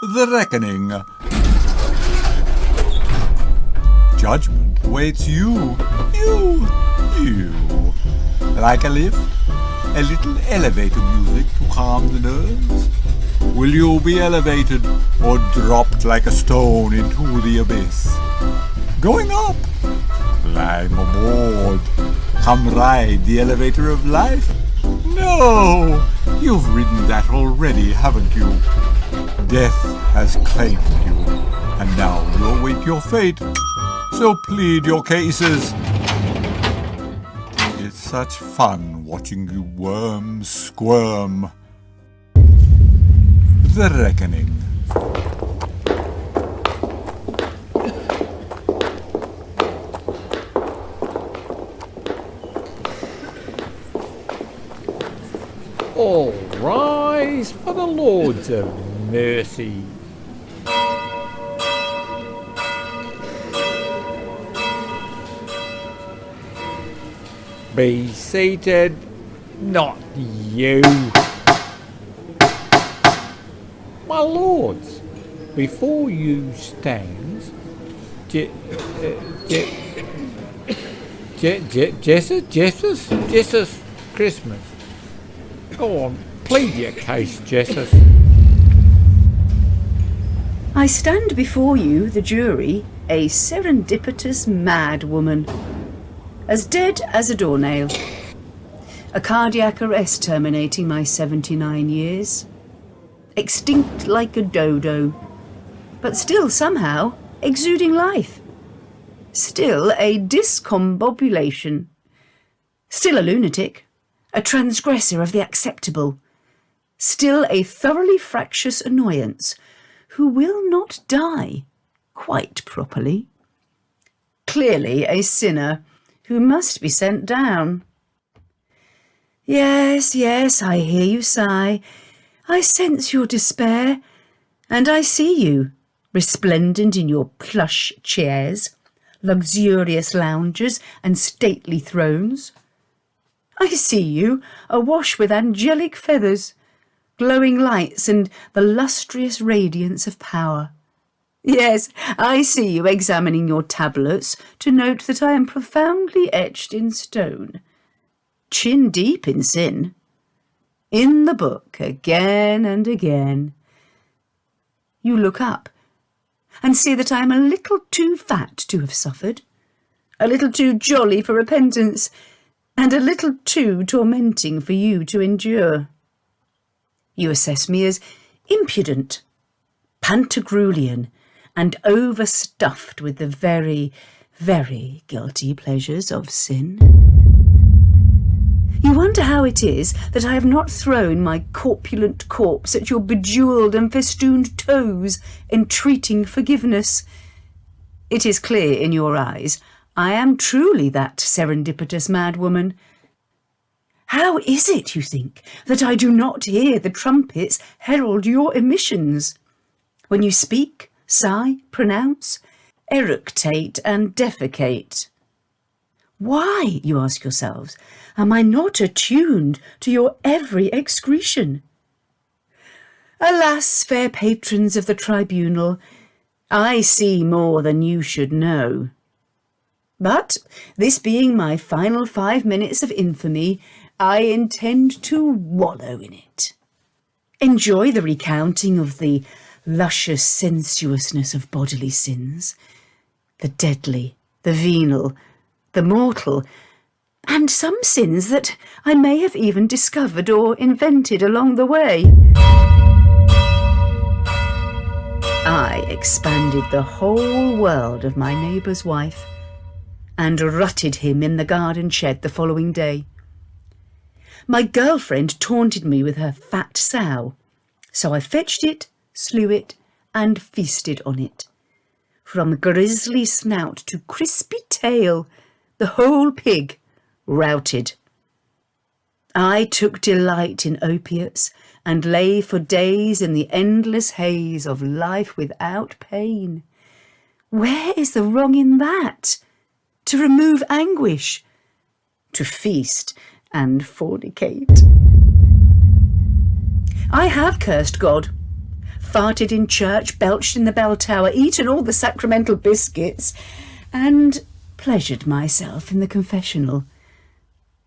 The Reckoning. Judgment awaits you. Like a lift, a little elevator music to calm the nerves. Will you be elevated or dropped like a stone into the abyss? Going up, climb aboard. Come ride the elevator of life? No, you've ridden that already, haven't you? Death has claimed you, and now you await your fate. So plead your cases. It's such fun watching you worms squirm. The Reckoning. All rise for the Lords of Mercy. Be seated, not you. My lords, before you stands Jesus Christmas. Go on, plead your case, Jesus. I stand before you, the jury, a serendipitous mad woman, as dead as a doornail. A cardiac arrest terminating my 79 years. Extinct like a dodo, but still somehow exuding life. Still a discombobulation. Still a lunatic, a transgressor of the acceptable. Still a thoroughly fractious annoyance who will not die quite properly. Clearly a sinner who must be sent down. Yes, I hear you sigh. I sense your despair, and I see you, resplendent in your plush chairs, luxurious lounges and stately thrones. I see you, awash with angelic feathers, glowing lights and the lustrous radiance of power. Yes, I see you examining your tablets to note that I am profoundly etched in stone, chin deep in sin, in the book again and again. You look up and see that I am a little too fat to have suffered, a little too jolly for repentance, and a little too tormenting for you to endure. You assess me as impudent, pantagruelian, and overstuffed with the very, very guilty pleasures of sin. You wonder how it is that I have not thrown my corpulent corpse at your bejewelled and festooned toes, entreating forgiveness. It is clear in your eyes I am truly that serendipitous madwoman. How is it, you think, that I do not hear the trumpets herald your emissions? When you speak, sigh, pronounce, eructate and defecate. Why, you ask yourselves, am I not attuned to your every excretion? Alas, fair patrons of the tribunal, I see more than you should know. But, this being my final 5 minutes of infamy, I intend to wallow in it. Enjoy the recounting of the luscious sensuousness of bodily sins, the deadly, the venal, the mortal, and some sins that I may have even discovered or invented along the way. I expanded the whole world of my neighbour's wife and rutted him in the garden shed the following day. My girlfriend taunted me with her fat sow, so I fetched it, slew it, and feasted on it. From grisly snout to crispy tail, the whole pig routed. I took delight in opiates and lay for days in the endless haze of life without pain. Where is the wrong in that? To remove anguish, to feast and fornicate. I have cursed God, farted in church, belched in the bell tower, eaten all the sacramental biscuits, and pleasured myself in the confessional.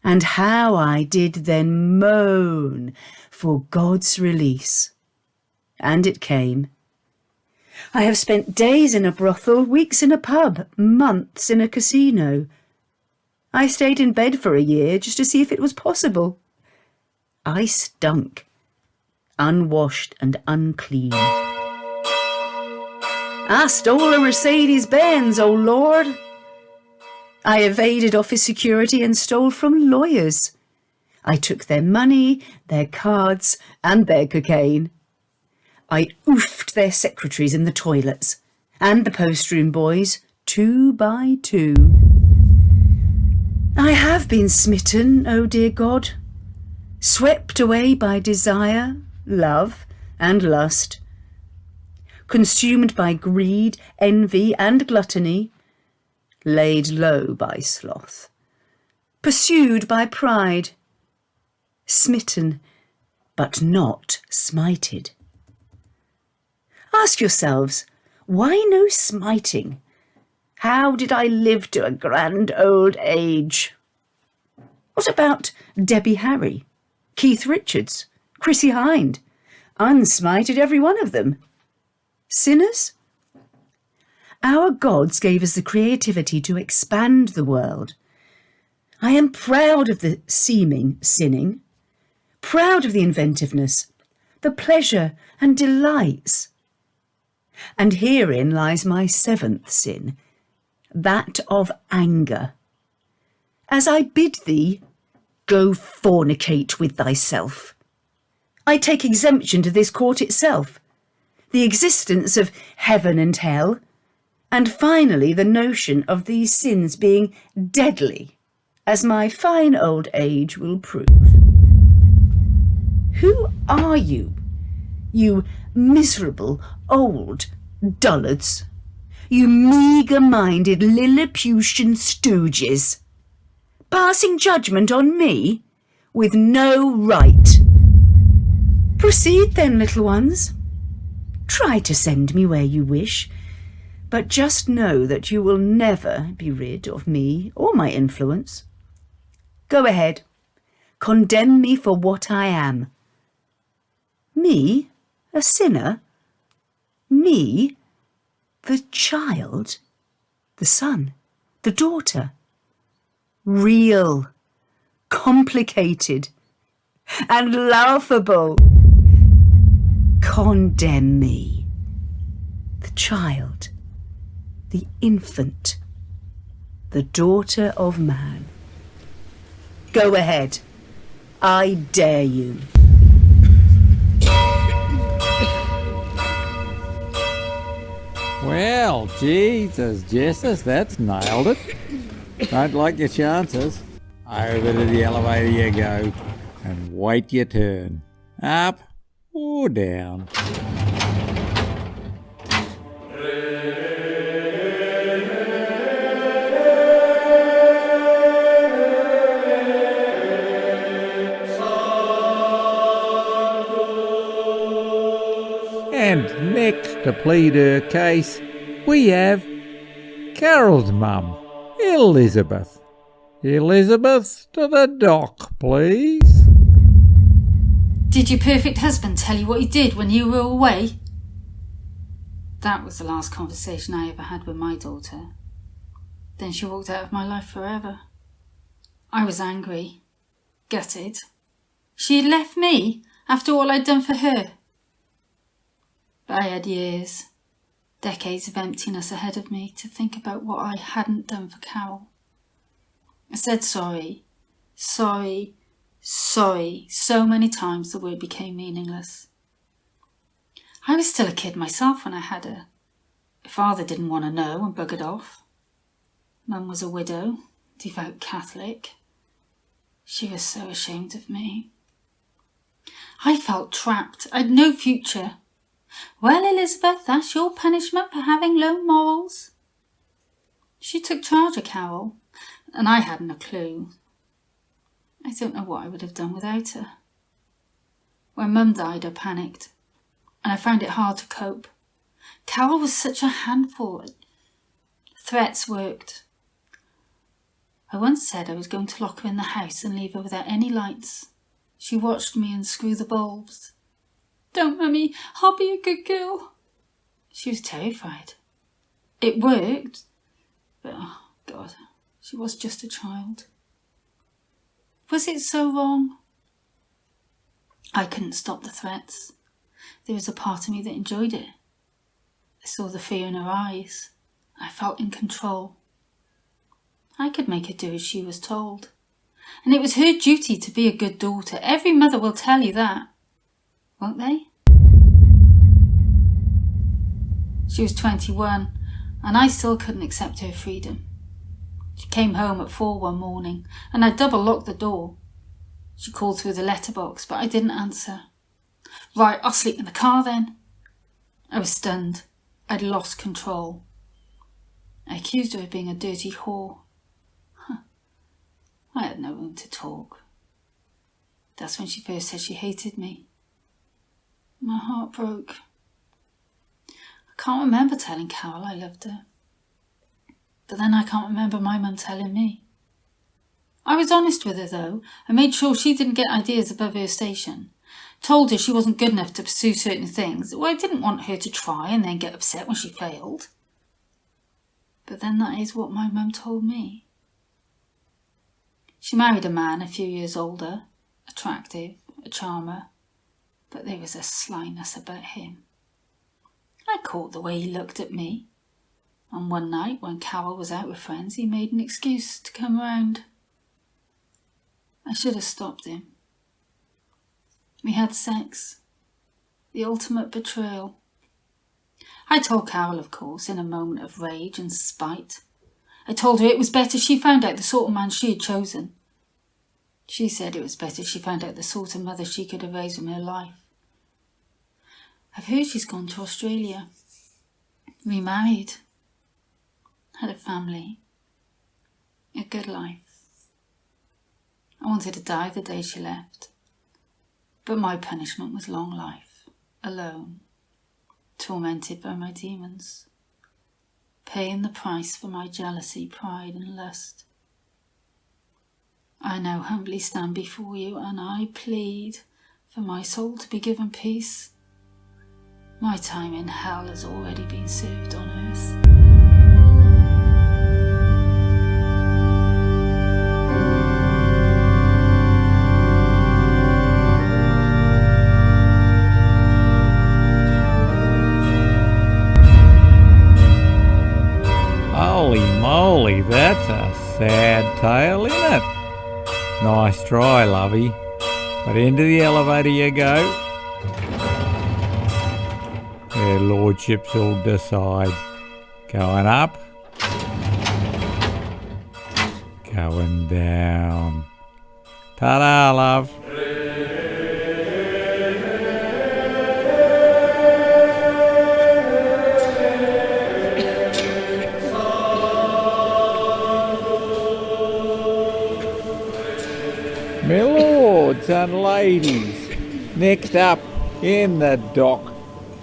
And how I did then moan for God's release. And it came. I have spent days in a brothel, weeks in a pub, months in a casino. I stayed in bed for a year just to see if it was possible. I stunk, unwashed and unclean. I stole a Mercedes-Benz, oh Lord. I evaded office security and stole from lawyers. I took their money, their cards, and their cocaine. I oofed their secretaries in the toilets, and the post-room boys, 2 by 2. I have been smitten, oh dear God, swept away by desire, love, and lust, consumed by greed, envy, and gluttony, laid low by sloth, pursued by pride, smitten, but not smited. Ask yourselves, why no smiting? How did I live to a grand old age? What about Debbie Harry, Keith Richards, Chrissie Hynde? Unsmited every one of them. Sinners? Our gods gave us the creativity to expand the world. I am proud of the seeming sinning, proud of the inventiveness, the pleasure and delights. And herein lies my 7th sin, that of anger. As I bid thee, go fornicate with thyself. I take exemption to this court itself, the existence of heaven and hell, and finally the notion of these sins being deadly, as my fine old age will prove. Who are you, you miserable old dullards, you meagre-minded Lilliputian stooges, passing judgment on me with no right? Proceed then, little ones. Try to send me where you wish, but just know that you will never be rid of me or my influence. Go ahead, condemn me for what I am. Me, a sinner? Me, the child, the son, the daughter, real, complicated, and laughable. Condemn me, the child, the infant, the daughter of man. Go ahead, I dare you. Well, Jesus, Jesus, that's nailed it. Don't like your chances. Over to the elevator you go and wait your turn. Up or down. And next to plead her case, we have Carol's mum, Elizabeth. Elizabeth, to the dock, please. Did your perfect husband tell you what he did when you were away? That was the last conversation I ever had with my daughter. Then she walked out of my life forever. I was angry, gutted. She had left me after all I'd done for her. But I had years, decades of emptiness ahead of me to think about what I hadn't done for Carol. I said sorry, sorry, sorry so many times the word became meaningless. I was still a kid myself when I had her. Father didn't want to know and buggered off. Mum was a widow, devout Catholic. She was so ashamed of me. I felt trapped. I'd no future. Well, Elizabeth, that's your punishment for having low morals. She took charge of Carol, and I hadn't a clue. I don't know what I would have done without her. When Mum died, I panicked. and I found it hard to cope. Carol was such a handful. Threats worked. I once said I was going to lock her in the house and leave her without any lights. She watched me unscrew the bulbs. "Don't, Mummy, I'll be a good girl." She was terrified. It worked, but oh God, she was just a child. Was it so wrong? I couldn't stop the threats. There was a part of me that enjoyed it. I saw the fear in her eyes. I felt in control. I could make her do as she was told. And it was her duty to be a good daughter. Every mother will tell you that, won't they? She was 21, and I still couldn't accept her freedom. She came home at 4 one morning, and I double-locked the door. She called through the letterbox, but I didn't answer. "Right, I'll sleep in the car then." I was stunned. I'd lost control. I accused her of being a dirty whore. I had no room to talk. That's when she first said she hated me. My heart broke. I can't remember telling Carol I loved her. But then I can't remember my mum telling me. I was honest with her though. I made sure she didn't get ideas above her station. Told her she wasn't good enough to pursue certain things. Well, I didn't want her to try and then get upset when she failed. But then that is what my mum told me. She married a man a few years older, attractive, a charmer, but there was a slyness about him. I caught the way he looked at me, and one night when Carol was out with friends, he made an excuse to come round. I should have stopped him. We had sex, the ultimate betrayal. I told Carol, of course, in a moment of rage and spite. I told her it was better she found out the sort of man she had chosen. She said it was better she found out the sort of mother she could have raised in her life. I've heard she's gone to Australia, remarried, had a family, a good life. I wanted to die the day she left, but my punishment was long life, alone, tormented by my demons, paying the price for my jealousy, pride and lust. I now humbly stand before you and I plead for my soul to be given peace. My time in hell has already been served on earth. Holy moly, that's a sad tale, isn't it? Nice try, lovey. But into the elevator you go. Their lordships will decide. Going up. Going down. Ta-da, love. My lords and ladies, next up in the dock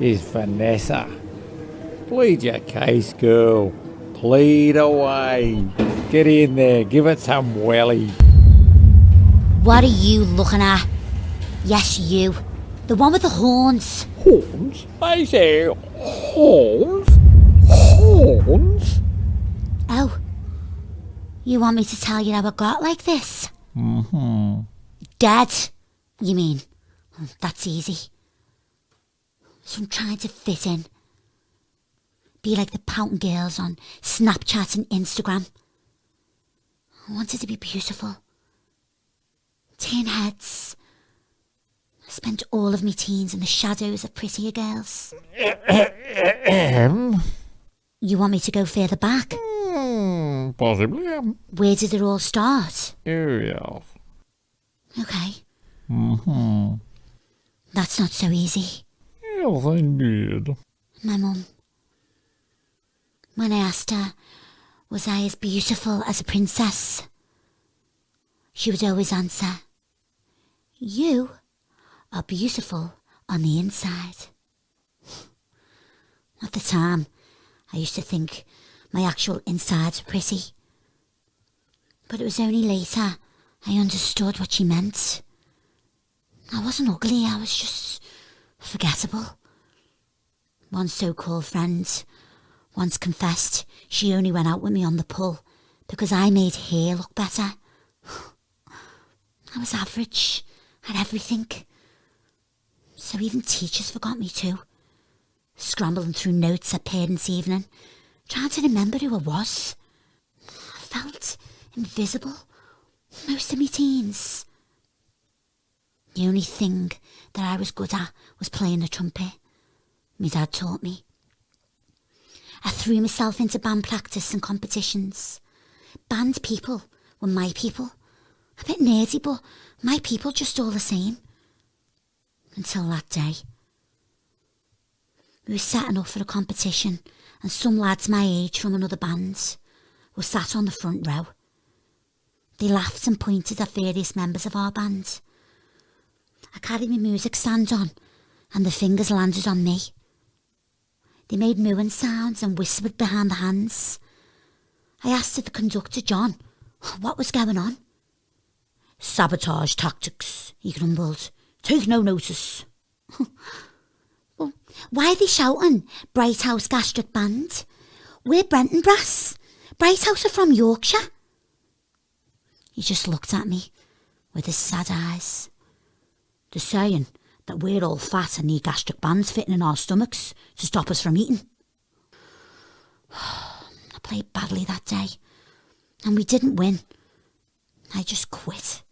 is Vanessa. Plead your case, girl. Plead away. Get in there, give it some welly. What are you looking at? Yes, you. The one with the horns. Horns? I say horns? Horns? Oh. You want me to tell you how I got like this? Mm-hmm. Dead, you mean? That's easy. So I'm trying to fit in. Be like the pouting girls on Snapchat and Instagram. I wanted to be beautiful. Turn heads. I spent all of my teens in the shadows of prettier girls. You want me to go further back? Possibly. Where did it all start? Yes. Okay. Mm-hmm. That's not so easy. Yes, indeed. My mum. When I asked her, was I as beautiful as a princess? She would always answer, you are beautiful on the inside. the time, I used to think my actual insides were pretty. But it was only later I understood what she meant. I wasn't ugly, I was just forgettable. One so-called friend once confessed she only went out with me on the pull because I made her look better. I was average at everything. So even teachers forgot me too. Scrambling through notes at parents' evening, trying to remember who I was. I felt invisible most of my teens. The only thing that I was good at was playing the trumpet. My dad taught me. I threw myself into band practice and competitions. Band people were my people. A bit nerdy, but my people just all the same. Until that day. We were setting up for a competition and some lads my age from another band were sat on the front row. They laughed and pointed at various members of our band. I carried my music stand on and the fingers landed on me. They made mooing sounds and whispered behind the hands. I asked the conductor, John, what was going on? Sabotage tactics, he grumbled. Take no notice. Well, why are they shouting Bright House Gastric Band? We're Brenton Brass. Bright House are from Yorkshire. He just looked at me with his sad eyes. They're saying that we're all fat and need gastric bands fitting in our stomachs to stop us from eating. I played badly that day, and we didn't win. I just quit.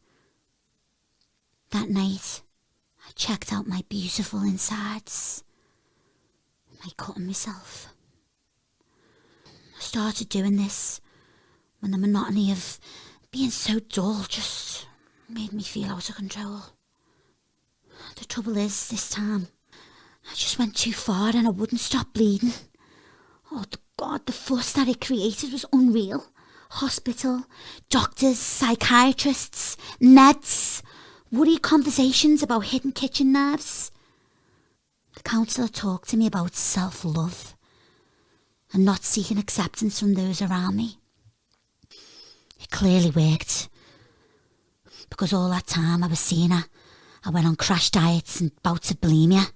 That night, I checked out my beautiful insides by cutting myself. I started doing this when the monotony of being so dull just made me feel out of control. The trouble is, this time, I just went too far and I wouldn't stop bleeding. Oh, God, the fuss that it created was unreal. Hospital, doctors, psychiatrists, meds, worried conversations about hidden kitchen knives. The counsellor talked to me about self-love and not seeking acceptance from those around me. It clearly worked, because all that time I was seeing her, I went on crash diets and bouts of bulimia.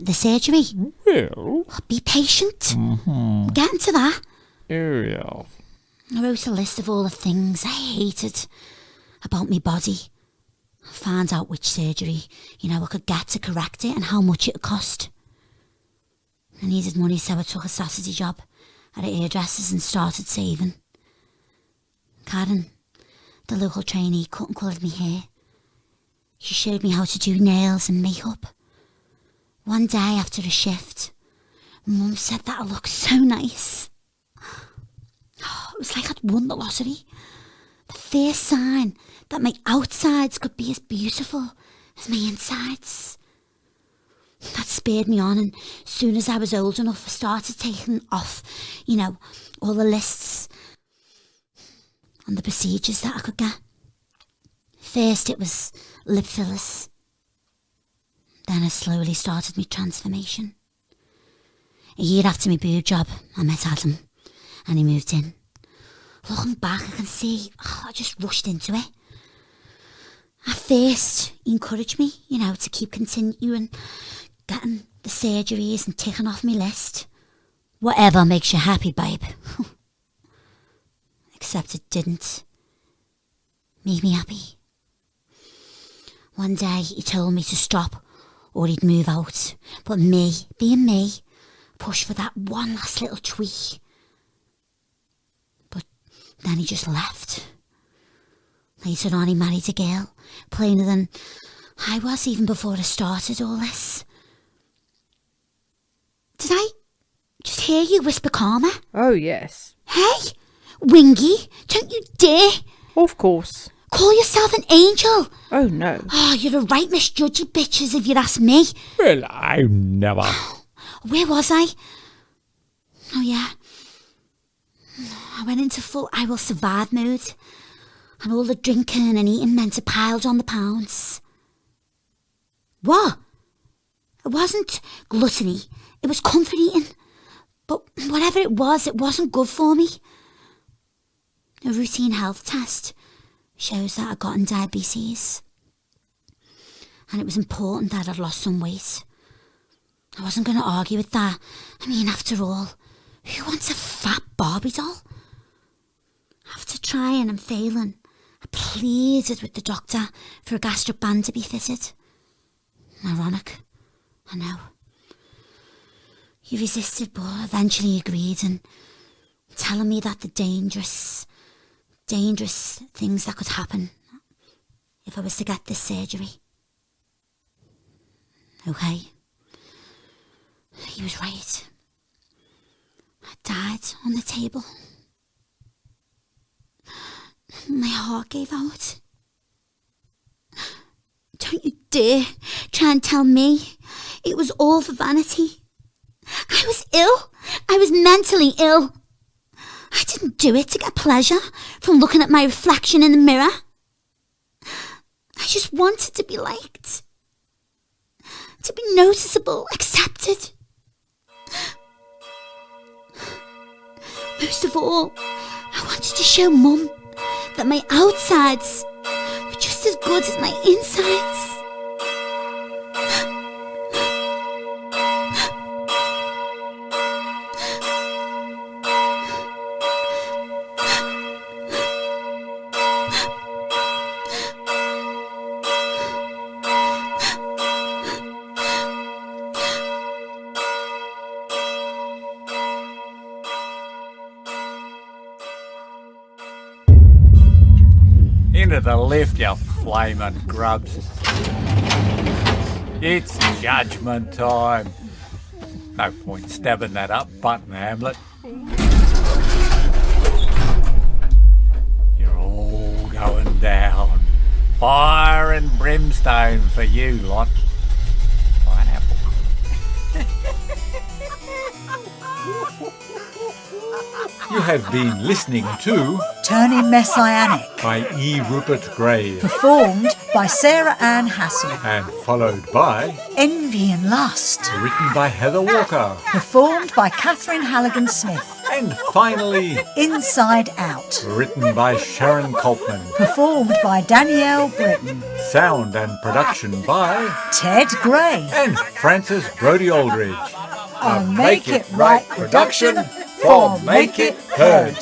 The surgery? Well... Be patient. I'm getting to that. Ariel. I wrote a list of all the things I hated about my body. I found out which surgery, I could get to correct it and how much it would cost. I needed money, so I took a Saturday job at a hairdresser's and started saving. Karen, the local trainee, cut and coloured me hair. She showed me how to do nails and makeup. One day after a shift, Mum said that I looked so nice. It was like I'd won the lottery. The first sign that my outsides could be as beautiful as my insides. That spurred me on, and as soon as I was old enough, I started taking off, all the lists and the procedures that I could get. First it was lip fillers. Then I slowly started my transformation. A year after my boob job, I met Adam, and he moved in. Looking back, I can see I just rushed into it. At first, he encouraged me, to keep continuing getting the surgeries and ticking off my list. Whatever makes you happy, babe. Except it didn't make me happy. One day, he told me to stop or he'd move out. But me, being me, pushed for that one last little tweak. But then he just left. Later on, he married a girl, plainer than I was even before I started all this. Did I just hear you whisper karma? Oh, yes. Hey, Wingy, don't you dare. Of course. Call yourself an angel. Oh, no. Oh, you're a right misjudgy bitches if you ask me. Well, I never... Where was I? Oh, yeah. I went into full I will survive mode. And all the drinking and eating meant I piled on the pounds. What? It wasn't gluttony, it was comfort eating. But whatever it wasn't good for me. A routine health test shows that I'd gotten diabetes. And it was important that I'd lost some weight. I wasn't going to argue with that. I mean, after all, who wants a fat Barbie doll? After trying and failing, I pleaded with the doctor for a gastric band to be fitted. Ironic, I know. He resisted, but eventually agreed, and telling me that the dangerous things that could happen if I was to get this surgery. Okay. He was right. I died on the table. My heart gave out. Don't you dare try and tell me it was all for vanity. I was ill. I was mentally ill. I didn't do it to get pleasure from looking at my reflection in the mirror. I just wanted to be liked. To be noticeable, accepted. Most of all, I wanted to show Mum that my outsides were just as good as my insides. Into the lift, you flaming grubs. It's judgment time. No point stabbing that up, Button Hamlet. You're all going down. Fire and brimstone for you lot. Pineapple. You have been listening to Turning Messianic, by E Rupert Gray performed by Sarah Ann Hassall. and followed by Envy and Lust, written by Heather Walker, performed by Catherine Halligan-Smith. and finally Inside Out, written by Sharon Colpman. performed by Danielle Britton. Sound and production by Ted Gray. and Francis Brodie Aldridge. A Make It Right production for Make It Heard.